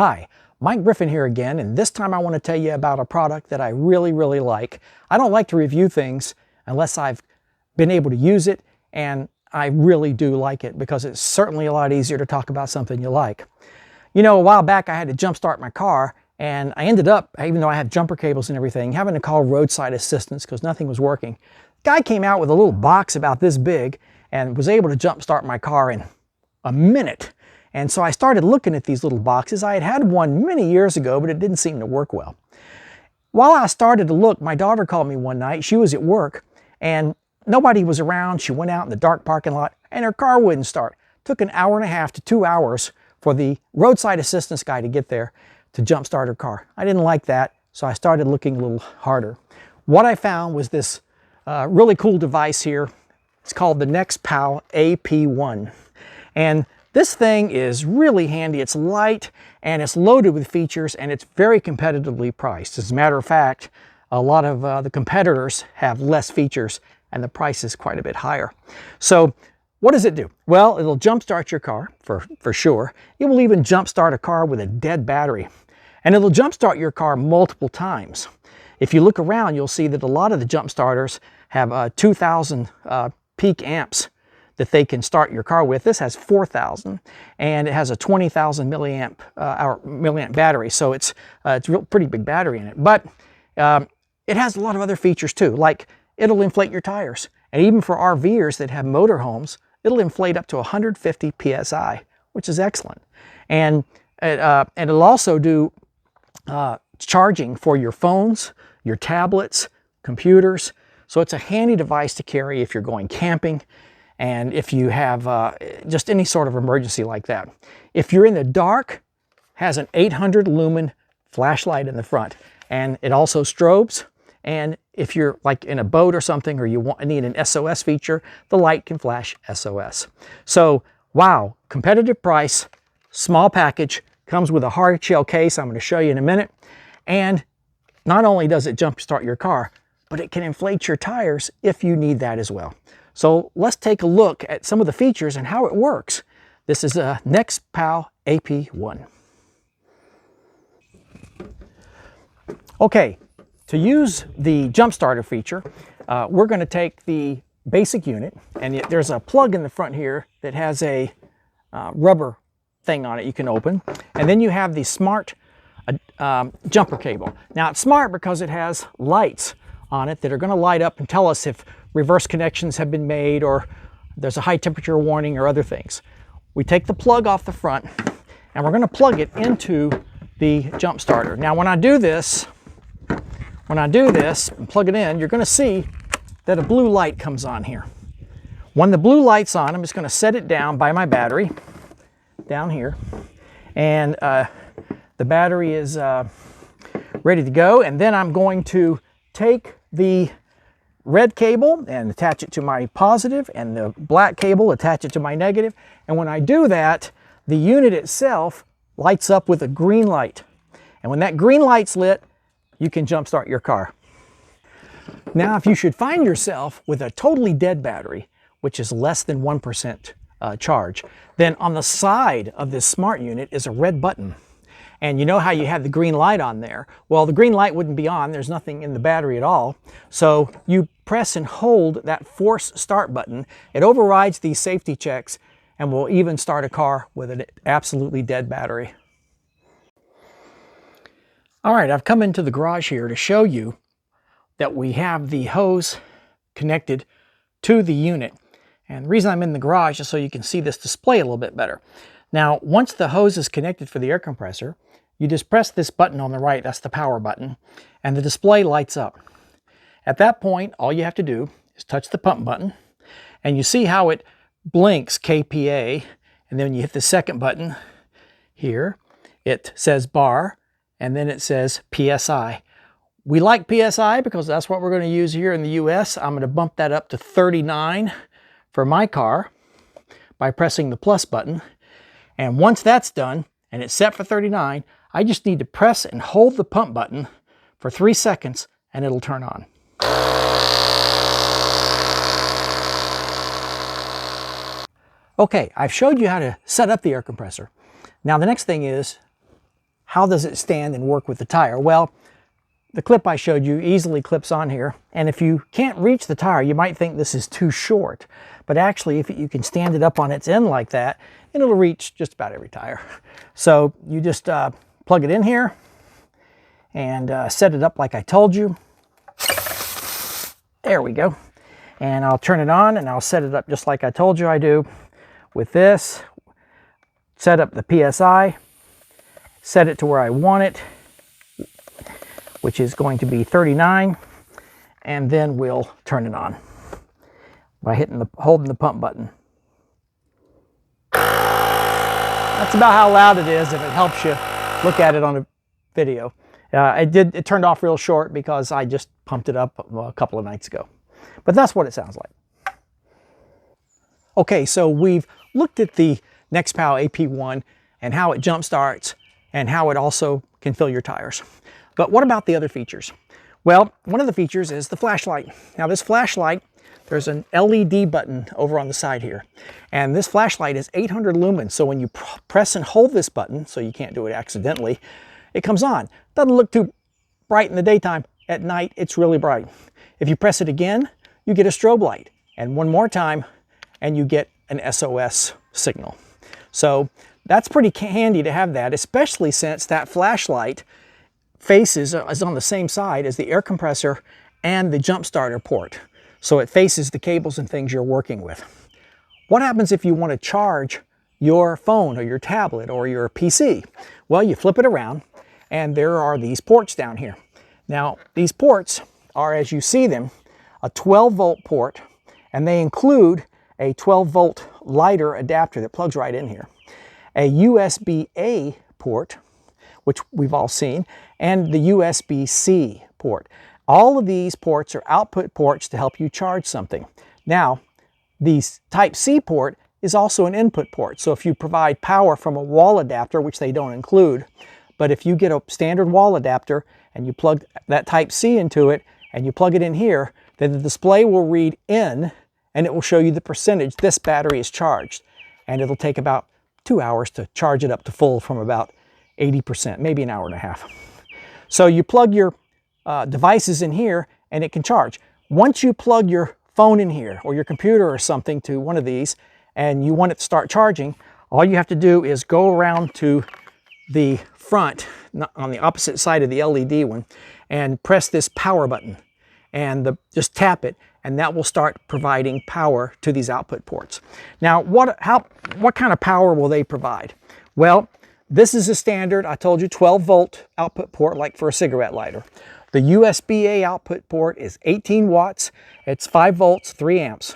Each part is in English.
Hi, Mike Griffin here again, and this time I want to tell you about a product that I really like. I don't like to review things unless I've been able to use it, and I really do like it because it's certainly a lot easier to talk about something you like. You know, a while back I had to jump start my car, and I ended up, even though I have jumper cables and everything, having to call roadside assistance because nothing was working. The guy came out with a little box about this big and was able to jump start my car in a minute. And so I started looking at these little boxes. I had had one many years ago, but it didn't seem to work well. While I started to look, my daughter called me one night. She was at work and nobody was around. She went out in the dark parking lot and her car wouldn't start. It took an hour and a half to 2 hours for the roadside assistance guy to get there to jump start her car. I didn't like that, so I started looking a little harder. What I found was this really cool device here. It's called the Nexpow AP1. And this thing is really handy. It's light and it's loaded with features and it's very competitively priced. As a matter of fact, a lot of the competitors have less features and the price is quite a bit higher. So what does it do? Well, it'll jumpstart your car for sure. It will even jumpstart a car with a dead battery. And it'll jumpstart your car multiple times. If you look around, you'll see that a lot of the jump starters have 2,000 peak amps that they can start your car with. This has 4,000 and it has a 20,000 milliamp battery. So it's a pretty big battery in it, but it has a lot of other features too, like it'll inflate your tires. And even for RVers that have motorhomes, it'll inflate up to 150 PSI, which is excellent. And it'll also do charging for your phones, your tablets, computers. So it's a handy device to carry if you're going camping and if you have just any sort of emergency like that. If you're in the dark, has an 800 lumen flashlight in the front, and it also strobes. And if you're like in a boat or something, or you need an SOS feature, the light can flash SOS. So wow, competitive price, small package, comes with a hard shell case I'm going to show you in a minute. And not only does it jumpstart your car, but it can inflate your tires if you need that as well. So let's take a look at some of the features and how it works. This is a Nexpow AP1. Okay, to use the jump starter feature, we're going to take the basic unit, and there's a plug in the front here that has a rubber thing on it you can open, and then you have the smart jumper cable. Now it's smart because it has lights on it that are going to light up and tell us if reverse connections have been made or there's a high temperature warning or other things. We take the plug off the front and we're going to plug it into the jump starter. Now when I do this and plug it in, you're going to see that a blue light comes on here. When the blue light's on, I'm just going to set it down by my battery down here, and the battery is ready to go. And then I'm going to take the red cable and attach it to my positive, and the black cable attach it to my negative. And when I do that, the unit itself lights up with a green light. And when that green light's lit, you can jump start your car. Now, if you should find yourself with a totally dead battery, which is less than 1% charge, then on the side of this smart unit is a red button. And you know how you have the green light on there? Well, the green light wouldn't be on. There's nothing in the battery at all. So you press and hold that force start button. It overrides these safety checks and will even start a car with an absolutely dead battery. All right, I've come into the garage here to show you that we have the hose connected to the unit. And the reason I'm in the garage is so you can see this display a little bit better. Now, once the hose is connected for the air compressor, you just press this button on the right, that's the power button, and the display lights up. At that point, all you have to do is touch the pump button, and you see how it blinks KPA, and then you hit the second button here, it says bar, and then it says PSI. We like PSI because that's what we're going to use here in the US. I'm going to bump that up to 39 for my car by pressing the plus button. And once that's done, and it's set for 39, I just need to press and hold the pump button for 3 seconds and it'll turn on. Okay, I've showed you how to set up the air compressor. Now the next thing is how does it stand and work with the tire? Well, the clip I showed you easily clips on here, and if you can't reach the tire, you might think this is too short, but actually if you can stand it up on its end like that, it'll reach just about every tire. So you just plug it in here and set it up like I told you. There we go. And I'll turn it on and I'll set it up just like I told you I do with this. Set up the PSI, set it to where I want it, which is going to be 39, and then we'll turn it on by holding the pump button. That's about how loud it is if it helps you look at it on a video. It turned off real short because I just pumped it up a couple of nights ago. But that's what it sounds like. Okay, so we've looked at the Nexpow AP1 and how it jump starts and how it also can fill your tires. But what about the other features? Well, one of the features is the flashlight. Now this flashlight, there's an LED button over on the side here. And this flashlight is 800 lumens. So when you press and hold this button, so you can't do it accidentally, it comes on. Doesn't look too bright in the daytime. At night, it's really bright. If you press it again, you get a strobe light. And one more time, and you get an SOS signal. So that's pretty handy to have that, especially since that flashlight is on the same side as the air compressor and the jump starter port. So it faces the cables and things you're working with. What happens if you want to charge your phone or your tablet or your PC? Well, you flip it around and there are these ports down here. Now, these ports are, as you see them, a 12-volt port, and they include a 12-volt lighter adapter that plugs right in here, a USB-A port, which we've all seen, and the USB-C port. All of these ports are output ports to help you charge something. Now, the Type-C port is also an input port. So if you provide power from a wall adapter, which they don't include, but if you get a standard wall adapter and you plug that Type-C into it and you plug it in here, then the display will read in and it will show you the percentage this battery is charged. And it'll take about 2 hours to charge it up to full from about 80%, maybe an hour and a half. So you plug your devices in here and it can charge. Once you plug your phone in here or your computer or something to one of these and you want it to start charging, all you have to do is go around to the front on the opposite side of the LED one and press this power button and just tap it, and that will start providing power to these output ports. Now, what kind of power will they provide? Well, this is a standard, I told you, 12-volt output port like for a cigarette lighter. The USB-A output port is 18 watts, it's 5 volts, 3 amps.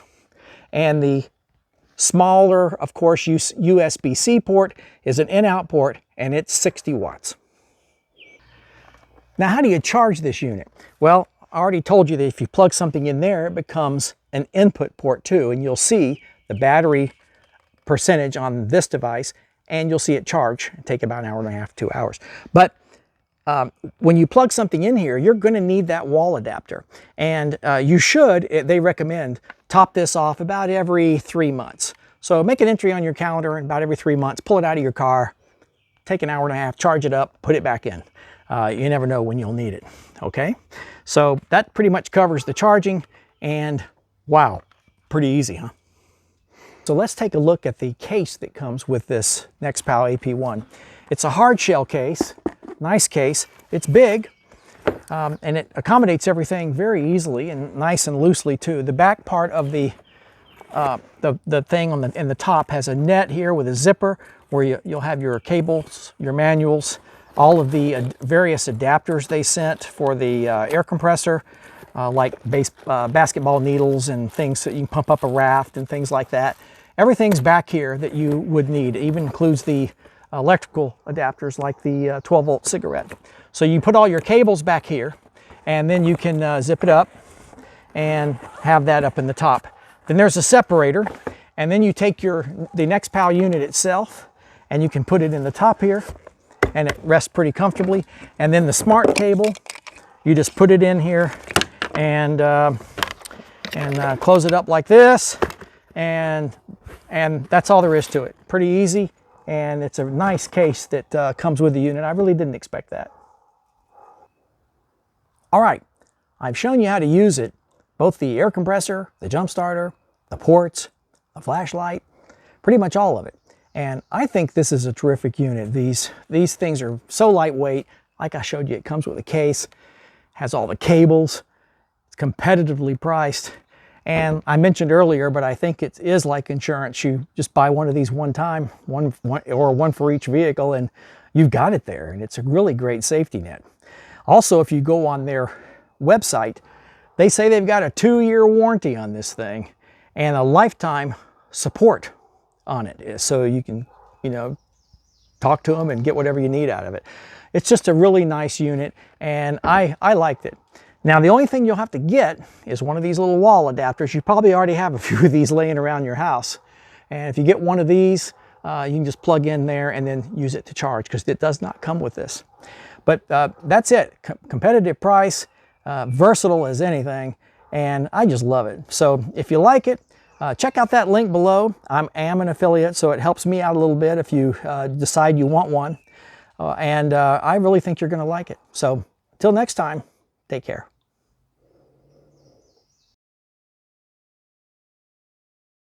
And the smaller, of course, USB-C port is an in-out port, and it's 60 watts. Now, how do you charge this unit? Well, I already told you that if you plug something in there, it becomes an input port too, and you'll see the battery percentage on this device, and you'll see it charge. It'll take about an hour and a half, 2 hours. But when you plug something in here, you're going to need that wall adapter. And you should, they recommend, top this off about every 3 months. So make an entry on your calendar and about every 3 months, pull it out of your car, take an hour and a half, charge it up, put it back in. You never know when you'll need it, okay? So that pretty much covers the charging, and wow, pretty easy, huh? So let's take a look at the case that comes with this Nexpow AP1. It's a hard shell case, nice case. It's big, and it accommodates everything very easily and nice and loosely too. The back part of the thing in the top has a net here with a zipper where you'll have your cables, your manuals, all of the various adapters they sent for the air compressor, like basketball needles and things that you can pump up a raft and things like that. Everything's back here that you would need. It even includes the electrical adapters like the 12-volt cigarette. So you put all your cables back here, and then you can zip it up and have that up in the top. Then there's a separator, and then you take the Nexpow unit itself, and you can put it in the top here, and it rests pretty comfortably. And then the smart cable, you just put it in here and close it up like this, and that's all there is to it. Pretty easy, and it's a nice case that comes with the unit. I really didn't expect that. All right, I've shown you how to use it, both the air compressor, the jump starter, the ports, the flashlight, pretty much all of it. And I think this is a terrific unit. These things are so lightweight. Like I showed you, it comes with a case, has all the cables, it's competitively priced. And I mentioned earlier, but I think it is like insurance. You just buy one of these one time, one for each vehicle, and you've got it there. And it's a really great safety net. Also, if you go on their website, they say they've got a 2-year warranty on this thing and a lifetime support on it. So you can, talk to them and get whatever you need out of it. It's just a really nice unit, and I liked it. Now, the only thing you'll have to get is one of these little wall adapters. You probably already have a few of these laying around your house. And if you get one of these, you can just plug in there and then use it to charge, because it does not come with this. But that's it. Competitive price, versatile as anything, and I just love it. So if you like it, check out that link below. I am an affiliate, so it helps me out a little bit if you decide you want one. And I really think you're going to like it. So until next time, take care.